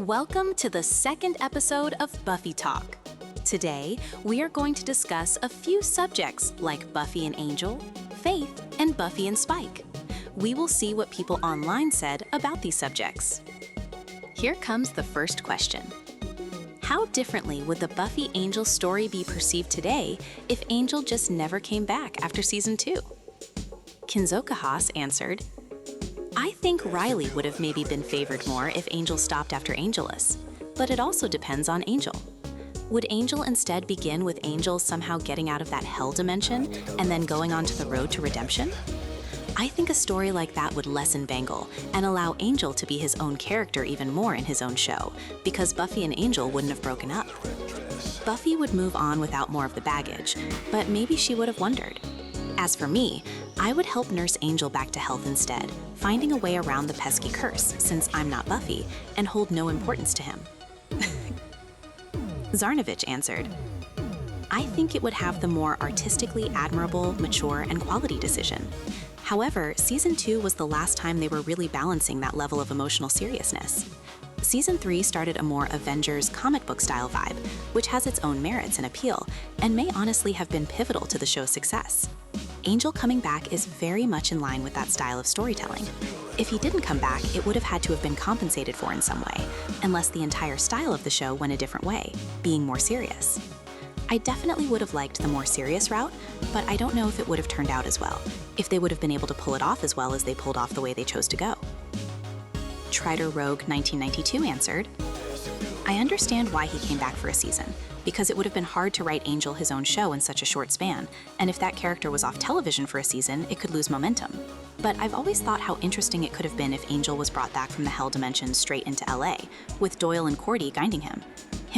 Welcome to the second episode of Buffy Talk. Today, we are going to discuss a few subjects like Buffy and Angel, Faith, and Buffy and Spike. We will see what people online said about these subjects. Here comes the first question. How differently would the Buffy Angel story be perceived today if Angel just never came back after season 2? Kinzoka Haas answered, I think Riley would have maybe been favored more if Angel stopped after Angelus, but it also depends on Angel. Would Angel instead begin with Angel somehow getting out of that hell dimension and then going on to the road to redemption? I think a story like that would lessen Bangle and allow Angel to be his own character even more in his own show, because Buffy and Angel wouldn't have broken up. Buffy would move on without more of the baggage, but maybe she would have wondered. As for me, I would help nurse Angel back to health instead, finding a way around the pesky curse, since I'm not Buffy, and hold no importance to him. Zarnovich answered, I think it would have the more artistically admirable, mature, and quality decision. However, Season 2 was the last time they were really balancing that level of emotional seriousness. Season 3 started a more Avengers comic book style vibe, which has its own merits and appeal, and may honestly have been pivotal to the show's success. Angel coming back is very much in line with that style of storytelling. If he didn't come back, it would have had to have been compensated for in some way, unless the entire style of the show went a different way, being more serious. I definitely would have liked the more serious route, but I don't know if it would have turned out as well, if they would have been able to pull it off as well as they pulled off the way they chose to go. Trider Rogue 1992 answered, I understand why he came back for a season, because it would have been hard to write Angel his own show in such a short span, and if that character was off television for a season, it could lose momentum. But I've always thought how interesting it could have been if Angel was brought back from the Hell Dimension straight into LA, with Doyle and Cordy guiding him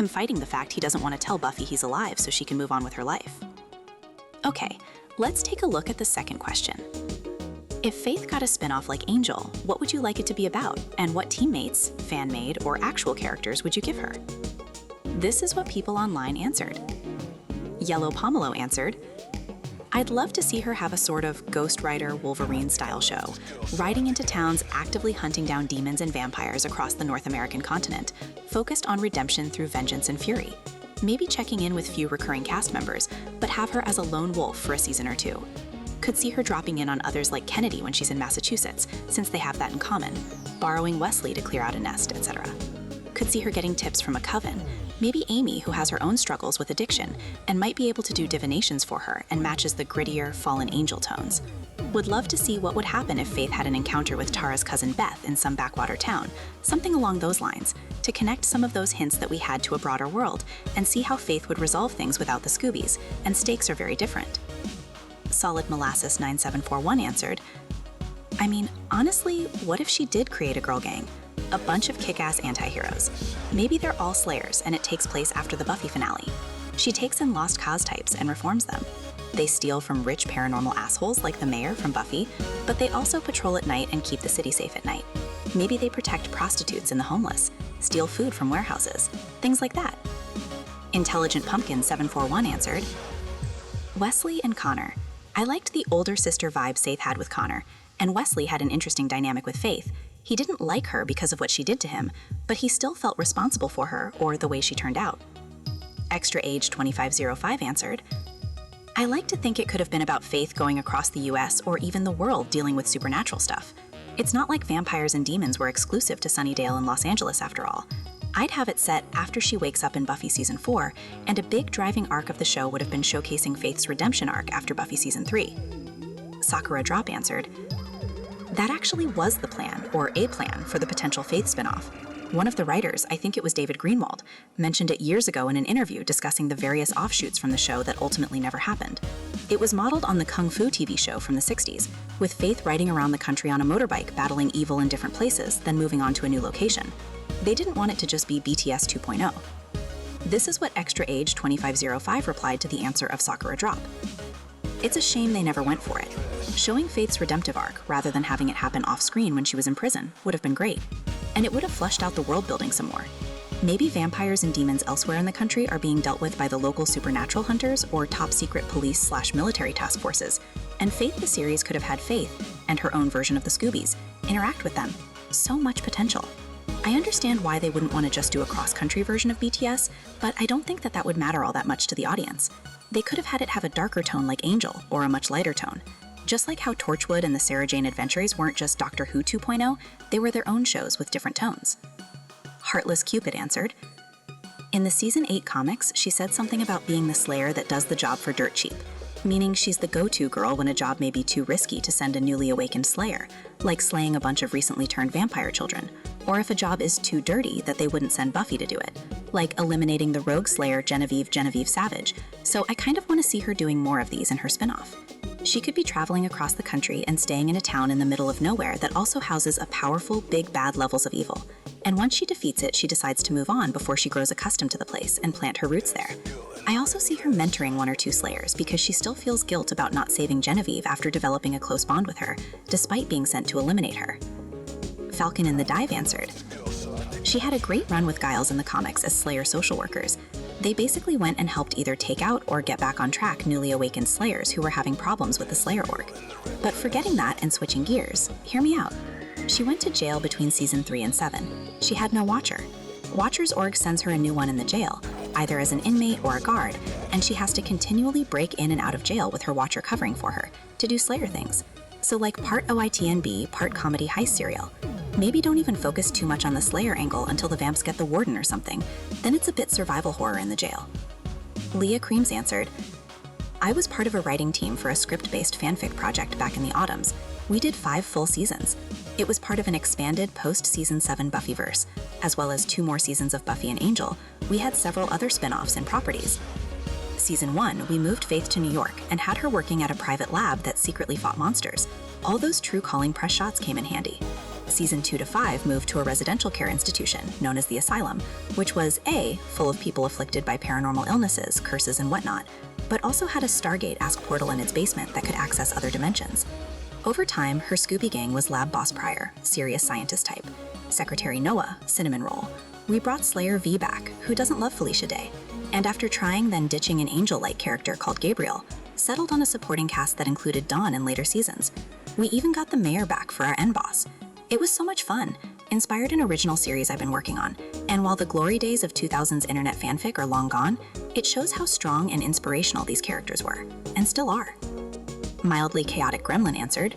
fighting the fact he doesn't want to tell Buffy he's alive so she can move on with her life. Okay, let's take a look at the second question. If Faith got a spin-off like Angel, what would you like it to be about, and what teammates, fan-made, or actual characters would you give her? This is what people online answered. Yellow Pomelo answered, I'd love to see her have a sort of Ghost Rider Wolverine-style show, riding into towns actively hunting down demons and vampires across the North American continent, focused on redemption through vengeance and fury. Maybe checking in with few recurring cast members, but have her as a lone wolf for a season or two. Could see her dropping in on others like Kennedy when she's in Massachusetts, since they have that in common, borrowing Wesley to clear out a nest, etc. Could see her getting tips from a coven, maybe Amy, who has her own struggles with addiction, and might be able to do divinations for her and matches the grittier, fallen angel tones. Would love to see what would happen if Faith had an encounter with Tara's cousin Beth in some backwater town, something along those lines, to connect some of those hints that we had to a broader world, and see how Faith would resolve things without the Scoobies, and stakes are very different. Solid Molasses 9741 answered, I mean, honestly, what if she did create a girl gang? A bunch of kick-ass anti-heroes. Maybe they're all Slayers and it takes place after the Buffy finale. She takes in lost cause types and reforms them. They steal from rich paranormal assholes like the mayor from Buffy, but they also patrol at night and keep the city safe at night. Maybe they protect prostitutes and the homeless, steal food from warehouses, things like that. Intelligent Pumpkin 741 answered, Wesley and Connor. I liked the older sister vibe Faith had with Connor, and Wesley had an interesting dynamic with Faith. He didn't like her because of what she did to him, but he still felt responsible for her or the way she turned out. Extra Age 2505 answered, I like to think it could have been about Faith going across the US or even the world dealing with supernatural stuff. It's not like vampires and demons were exclusive to Sunnydale and Los Angeles after all. I'd have it set after she wakes up in Buffy Season 4, and a big driving arc of the show would have been showcasing Faith's redemption arc after Buffy Season 3. Sakura Drop answered, that actually was the plan, or a plan, for the potential Faith spinoff. One of the writers, I think it was David Greenwald, mentioned it years ago in an interview discussing the various offshoots from the show that ultimately never happened. It was modeled on the Kung Fu TV show from the 60s, with Faith riding around the country on a motorbike battling evil in different places, then moving on to a new location. They didn't want it to just be BTS 2.0. This is what Extra Age 2505 replied to the answer of Sakura Drop. It's a shame they never went for it. Showing Faith's redemptive arc, rather than having it happen off-screen when she was in prison, would have been great. And it would have fleshed out the world building some more. Maybe vampires and demons elsewhere in the country are being dealt with by the local supernatural hunters or top-secret police/military task forces, and Faith the series could have had Faith, and her own version of the Scoobies, interact with them. So much potential. I understand why they wouldn't want to just do a cross-country version of BTS, but I don't think that would matter all that much to the audience. They could have had it have a darker tone like Angel, or a much lighter tone. Just like how Torchwood and the Sarah Jane Adventures weren't just Doctor Who 2.0, they were their own shows with different tones. Heartless Cupid answered, in the Season 8 comics, she said something about being the Slayer that does the job for dirt cheap, meaning she's the go-to girl when a job may be too risky to send a newly awakened Slayer, like slaying a bunch of recently turned vampire children, or if a job is too dirty that they wouldn't send Buffy to do it, like eliminating the rogue Slayer Genevieve Savage, so I kind of want to see her doing more of these in her spin-off. She could be traveling across the country and staying in a town in the middle of nowhere that also houses a powerful, big bad levels of evil. And once she defeats it, she decides to move on before she grows accustomed to the place and plant her roots there. I also see her mentoring one or two Slayers because she still feels guilt about not saving Genevieve after developing a close bond with her, despite being sent to eliminate her. Falcon in the Dive answered, she had a great run with Giles in the comics as Slayer social workers. They basically went and helped either take out or get back on track newly awakened Slayers who were having problems with the Slayer org. But forgetting that and switching gears, hear me out. She went to jail between Season 3 and 7. She had no Watcher. Watcher's org sends her a new one in the jail, either as an inmate or a guard, and she has to continually break in and out of jail with her Watcher covering for her to do Slayer things. So like part OITNB, part comedy heist serial. Maybe don't even focus too much on the Slayer angle until the vamps get the warden or something. Then it's a bit survival horror in the jail. Leah Creams answered, I was part of a writing team for a script-based fanfic project back in the autumns. We did 5 full seasons. It was part of an expanded post-Season 7 Buffyverse, as well as 2 more seasons of Buffy and Angel. We had several other spin-offs and properties. Season 1, we moved Faith to New York and had her working at a private lab that secretly fought monsters. All those true calling press shots came in handy. Season 2 to 5 moved to a residential care institution known as the Asylum, which was A, full of people afflicted by paranormal illnesses, curses, and whatnot, but also had a Stargate-esque portal in its basement that could access other dimensions. Over time, her Scooby Gang was Lab Boss Pryor, serious scientist type, Secretary Noah, cinnamon roll. We brought Slayer V back, who doesn't love Felicia Day, and after trying then ditching an angel-like character called Gabriel, settled on a supporting cast that included Dawn in later seasons. We even got the mayor back for our end boss. It was so much fun, inspired an original series I've been working on, and while the glory days of 2000s internet fanfic are long gone, it shows how strong and inspirational these characters were, and still are. Mildly chaotic Gremlin answered,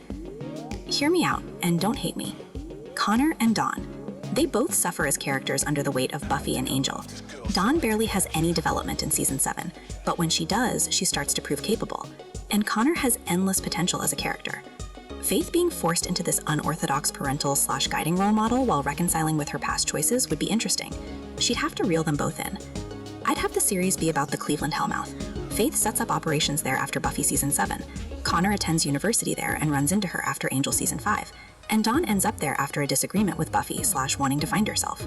hear me out, and don't hate me. Connor and Dawn. They both suffer as characters under the weight of Buffy and Angel. Dawn barely has any development in Season 7, but when she does, she starts to prove capable. And Connor has endless potential as a character. Faith being forced into this unorthodox parental/guiding role model while reconciling with her past choices would be interesting. She'd have to reel them both in. I'd have the series be about the Cleveland Hellmouth. Faith sets up operations there after Buffy Season 7. Connor attends university there and runs into her after Angel Season 5. And Dawn ends up there after a disagreement with Buffy/wanting to find herself.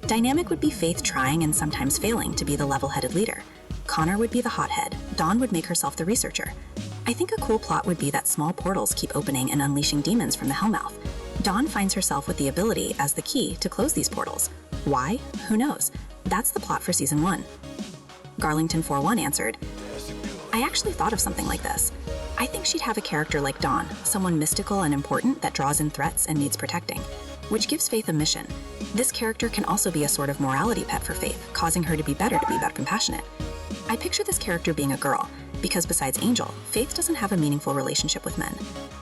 Dynamic would be Faith trying and sometimes failing to be the level-headed leader. Connor would be the hothead. Dawn would make herself the researcher. I think a cool plot would be that small portals keep opening and unleashing demons from the Hellmouth. Dawn finds herself with the ability as the key to close these portals. Why? Who knows? That's the plot for Season 1. Garlington41 answered, I actually thought of something like this. I think she'd have a character like Dawn, someone mystical and important that draws in threats and needs protecting, which gives Faith a mission. This character can also be a sort of morality pet for Faith, causing her to be better compassionate. I picture this character being a girl, because besides Angel, Faith doesn't have a meaningful relationship with men.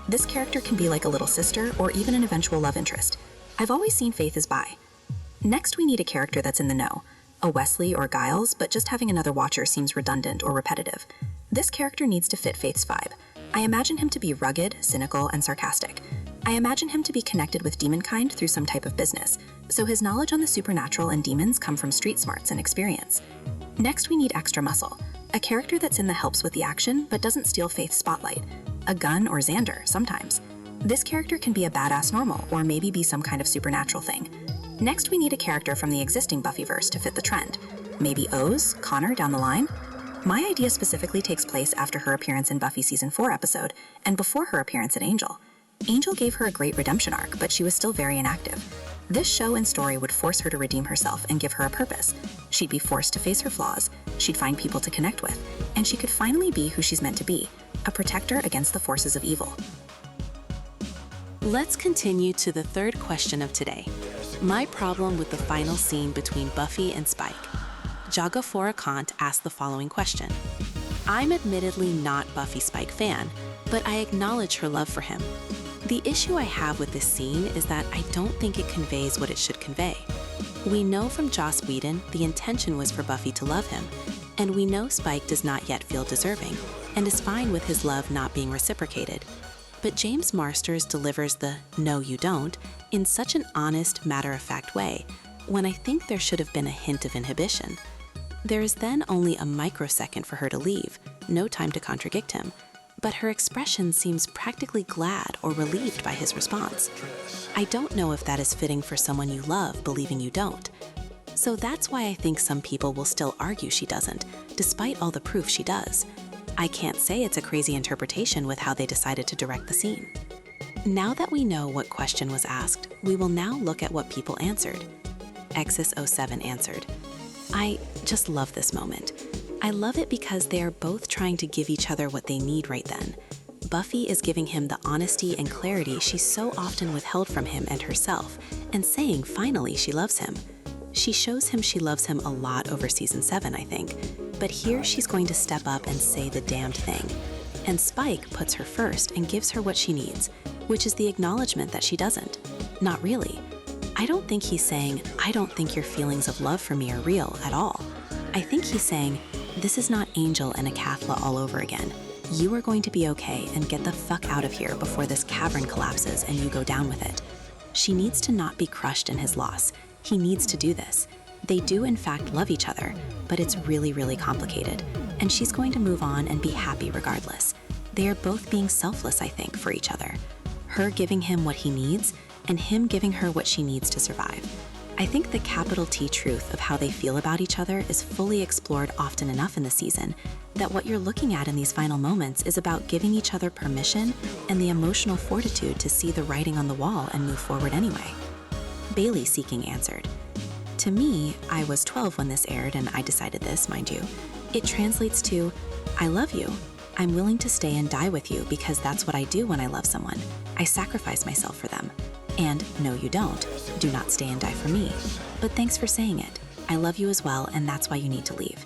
This character can be like a little sister or even an eventual love interest. I've always seen Faith as bi. Next, we need a character that's in the know. A Wesley or Giles, but just having another Watcher seems redundant or repetitive. This character needs to fit Faith's vibe. I imagine him to be rugged, cynical, and sarcastic. I imagine him to be connected with demonkind through some type of business, so his knowledge on the supernatural and demons come from street smarts and experience. Next, we need extra muscle. A character that's in the helps with the action, but doesn't steal Faith's spotlight. A Gunn or Xander, sometimes. This character can be a badass normal, or maybe be some kind of supernatural thing. Next, we need a character from the existing Buffyverse to fit the trend. Maybe Oz, Connor down the line? My idea specifically takes place after her appearance in Buffy Season 4 episode, and before her appearance at Angel. Angel gave her a great redemption arc, but she was still very inactive. This show and story would force her to redeem herself and give her a purpose. She'd be forced to face her flaws, she'd find people to connect with, and she could finally be who she's meant to be, a protector against the forces of evil. Let's continue to the third question of today. My problem with the final scene between Buffy and Spike. Jagafora Kant asked the following question. I'm admittedly not Buffy Spike fan, but I acknowledge her love for him. The issue I have with this scene is that I don't think it conveys what it should convey. We know from Joss Whedon the intention was for Buffy to love him, and we know Spike does not yet feel deserving, and is fine with his love not being reciprocated. But James Marsters delivers the "no you don't" in such an honest, matter-of-fact way, when I think there should have been a hint of inhibition. There is then only a microsecond for her to leave, no time to contradict him, but her expression seems practically glad or relieved by his response. I don't know if that is fitting for someone you love believing you don't. So that's why I think some people will still argue she doesn't, despite all the proof she does. I can't say it's a crazy interpretation with how they decided to direct the scene. Now that we know what question was asked, we will now look at what people answered. Exis07 answered, I just love this moment. I love it because they are both trying to give each other what they need right then. Buffy is giving him the honesty and clarity she so often withheld from him and herself, and saying finally she loves him. She shows him she loves him a lot over season 7, I think, but here she's going to step up and say the damned thing. And Spike puts her first and gives her what she needs, which is the acknowledgement that she doesn't. Not really. I don't think he's saying, I don't think your feelings of love for me are real at all. I think he's saying, this is not Angel and a Cathla all over again. You are going to be okay and get the fuck out of here before this cavern collapses and you go down with it. She needs to not be crushed in his loss. He needs to do this. They do in fact love each other, but it's really, really complicated. And she's going to move on and be happy regardless. They are both being selfless, I think, for each other. Her giving him what he needs, and him giving her what she needs to survive. I think the capital T truth of how they feel about each other is fully explored often enough in the season that what you're looking at in these final moments is about giving each other permission and the emotional fortitude to see the writing on the wall and move forward anyway. Bailey Seeking answered, to me, I was 12 when this aired and I decided this, mind you. It translates to, I love you. I'm willing to stay and die with you because that's what I do when I love someone. I sacrifice myself for them. And no, you don't. Do not stay and die for me. But thanks for saying it. I love you as well, and that's why you need to leave.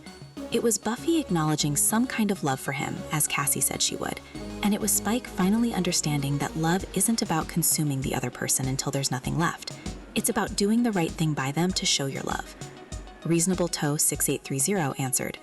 It was Buffy acknowledging some kind of love for him, as Cassie said she would. And it was Spike finally understanding that love isn't about consuming the other person until there's nothing left. It's about doing the right thing by them to show your love. Reasonable Toe 6830 answered,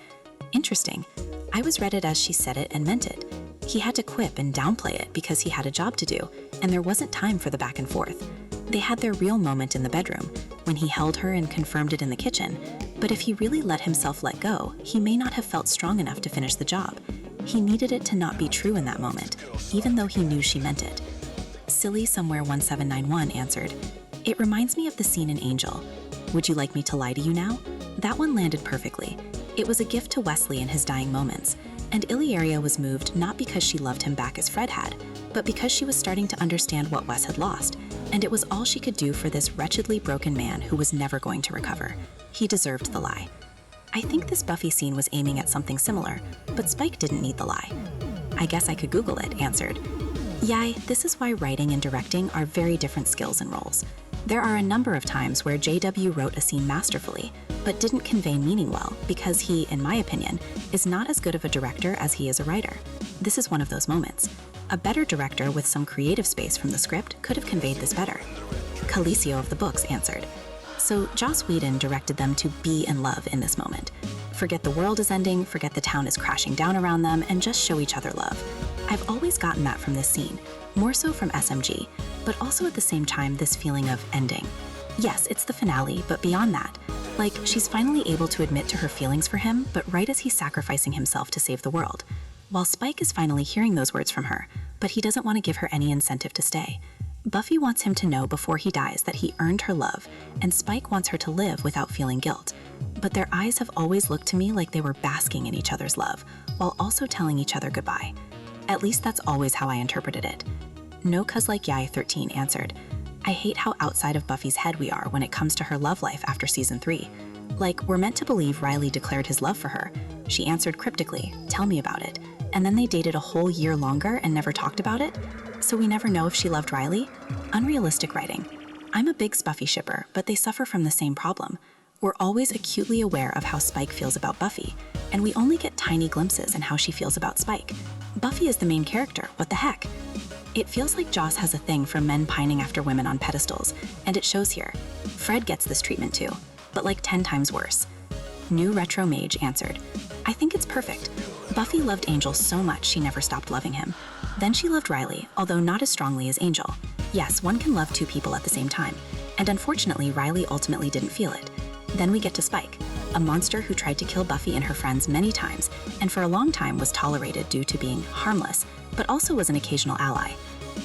interesting. I was read it as she said it and meant it. He had to quip and downplay it because he had a job to do, and there wasn't time for the back and forth. They had their real moment in the bedroom, when he held her and confirmed it in the kitchen, but if he really let himself let go, he may not have felt strong enough to finish the job. He needed it to not be true in that moment, even though he knew she meant it. Silly Somewhere 1791 answered, it reminds me of the scene in Angel. Would you like me to lie to you now? That one landed perfectly. It was a gift to Wesley in his dying moments, and Illyria was moved not because she loved him back as Fred had, but because she was starting to understand what Wes had lost, and it was all she could do for this wretchedly broken man who was never going to recover. He deserved the lie. I think this Buffy scene was aiming at something similar, but Spike didn't need the lie. I guess I could Google it, answered. Yai, this is why writing and directing are very different skills and roles. There are a number of times where JW wrote a scene masterfully, but didn't convey meaning well because he, in my opinion, is not as good of a director as he is a writer. This is one of those moments. A better director with some creative space from the script could have conveyed this better. Calicio of the Books answered. So Joss Whedon directed them to be in love in this moment. Forget the world is ending, forget the town is crashing down around them, and just show each other love. I've always gotten that from this scene, more so from SMG, but also at the same time this feeling of ending. Yes, it's the finale, but beyond that, like she's finally able to admit to her feelings for him, but right as he's sacrificing himself to save the world. While Spike is finally hearing those words from her, but he doesn't want to give her any incentive to stay. Buffy wants him to know before he dies that he earned her love, and Spike wants her to live without feeling guilt. But their eyes have always looked to me like they were basking in each other's love, while also telling each other goodbye. At least that's always how I interpreted it. No Cuz Like Yai 13 answered, I hate how outside of Buffy's head we are when it comes to her love life after season 3. Like, we're meant to believe Riley declared his love for her. She answered cryptically, tell me about it. And then they dated a whole year longer and never talked about it? So we never know if she loved Riley? Unrealistic writing. I'm a big Buffy shipper, but they suffer from the same problem. We're always acutely aware of how Spike feels about Buffy, and we only get tiny glimpses in how she feels about Spike. Buffy is the main character, what the heck? It feels like Joss has a thing for men pining after women on pedestals, and it shows here. Fred gets this treatment too, but like 10 times worse. New Retro Mage answered, I think it's perfect. Buffy loved Angel so much she never stopped loving him. Then she loved Riley, although not as strongly as Angel. Yes, one can love two people at the same time, and unfortunately Riley ultimately didn't feel it. Then we get to Spike, a monster who tried to kill Buffy and her friends many times, and for a long time was tolerated due to being harmless, but also was an occasional ally.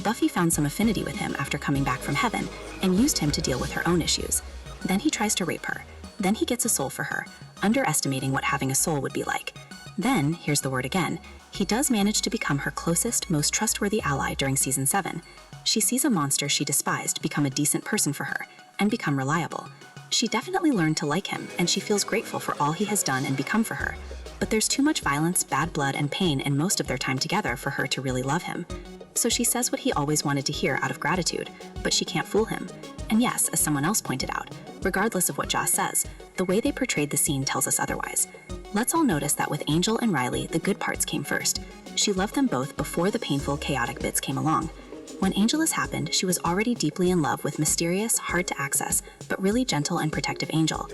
Buffy found some affinity with him after coming back from heaven, and used him to deal with her own issues. Then he tries to rape her. Then he gets a soul for her, underestimating what having a soul would be like. Then, here's the word again, he does manage to become her closest, most trustworthy ally during season 7. She sees a monster she despised become a decent person for her, and become reliable. She definitely learned to like him, and she feels grateful for all he has done and become for her. But there's too much violence, bad blood, and pain in most of their time together for her to really love him. So she says what he always wanted to hear out of gratitude, but she can't fool him. And yes, as someone else pointed out, regardless of what Joss says, the way they portrayed the scene tells us otherwise. Let's all notice that with Angel and Riley, the good parts came first. She loved them both before the painful, chaotic bits came along. When Angel has happened, she was already deeply in love with mysterious, hard to access, but really gentle and protective Angel.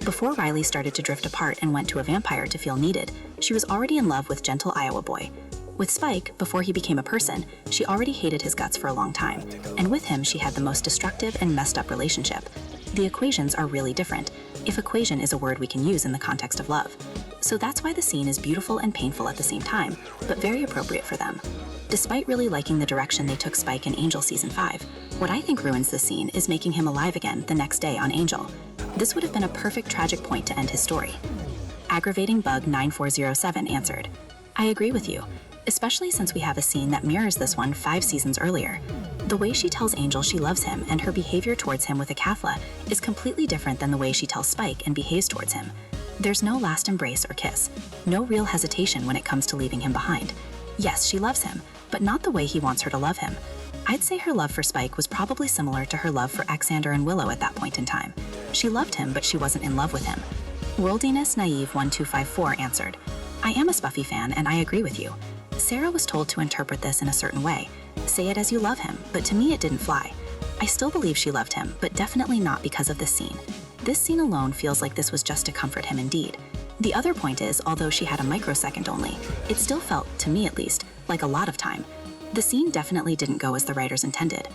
Before Riley started to drift apart and went to a vampire to feel needed, she was already in love with gentle Iowa boy. With Spike, before he became a person, she already hated his guts for a long time, and with him she had the most destructive and messed up relationship. The equations are really different, if equation is a word we can use in the context of love. So that's why the scene is beautiful and painful at the same time, but very appropriate for them. Despite really liking the direction they took Spike in Angel Season 5, what I think ruins the scene is making him alive again the next day on Angel. This would have been a perfect tragic point to end his story. Aggravating Bug 9407 answered, I agree with you, especially since we have a scene that mirrors this one 5 seasons earlier. The way she tells Angel she loves him and her behavior towards him with a Cathla is completely different than the way she tells Spike and behaves towards him. There's no last embrace or kiss, no real hesitation when it comes to leaving him behind. Yes, she loves him, but not the way he wants her to love him. I'd say her love for Spike was probably similar to her love for Xander and Willow at that point in time. She loved him, but she wasn't in love with him. Worldiness Naive 1254 answered, I am a Buffy fan and I agree with you. Sarah was told to interpret this in a certain way. Say it as you love him, but to me it didn't fly. I still believe she loved him, but definitely not because of this scene. This scene alone feels like this was just to comfort him indeed. The other point is, although she had a microsecond only, it still felt, to me at least, like a lot of time. The scene definitely didn't go as the writers intended.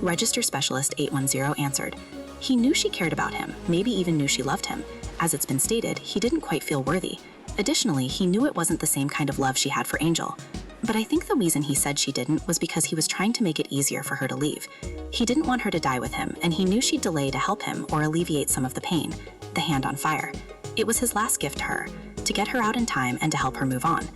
Register Specialist 810 answered, he knew she cared about him, maybe even knew she loved him. As it's been stated, he didn't quite feel worthy. Additionally, he knew it wasn't the same kind of love she had for Angel. But I think the reason he said she didn't was because he was trying to make it easier for her to leave. He didn't want her to die with him, and he knew she'd delay to help him or alleviate some of the pain, the hand on fire. It was his last gift to her, to get her out in time and to help her move on.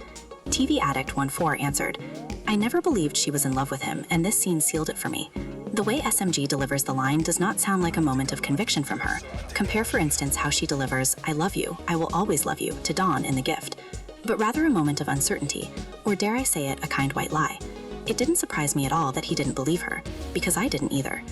TV Addict 14 answered, I never believed she was in love with him, and this scene sealed it for me. The way SMG delivers the line does not sound like a moment of conviction from her. Compare, for instance, how she delivers, I love you, I will always love you, to Dawn in The Gift, but rather a moment of uncertainty, or dare I say it, a kind white lie. It didn't surprise me at all that he didn't believe her, because I didn't either.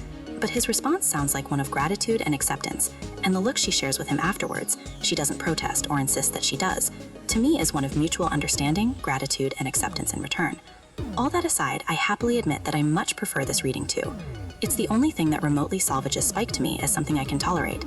But his response sounds like one of gratitude and acceptance, and the look she shares with him afterwards, she doesn't protest or insist that she does, to me is one of mutual understanding, gratitude, and acceptance in return. All that aside, I happily admit that I much prefer this reading too. It's the only thing that remotely salvages Spike to me as something I can tolerate.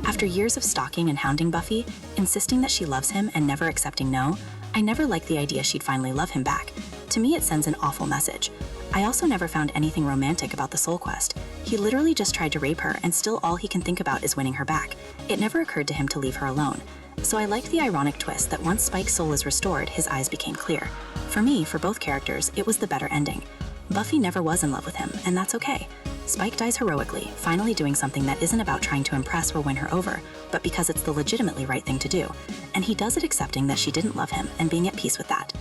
After years of stalking and hounding Buffy, insisting that she loves him and never accepting no, I never liked the idea she'd finally love him back. To me, it sends an awful message. I also never found anything romantic about the Soul Quest. He literally just tried to rape her, and still all he can think about is winning her back. It never occurred to him to leave her alone. So I liked the ironic twist that once Spike's soul is restored, his eyes became clear. For me, for both characters, it was the better ending. Buffy never was in love with him, and that's okay. Spike dies heroically, finally doing something that isn't about trying to impress or win her over, but because it's the legitimately right thing to do. And he does it accepting that she didn't love him and being at peace with that.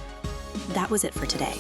That was it for today.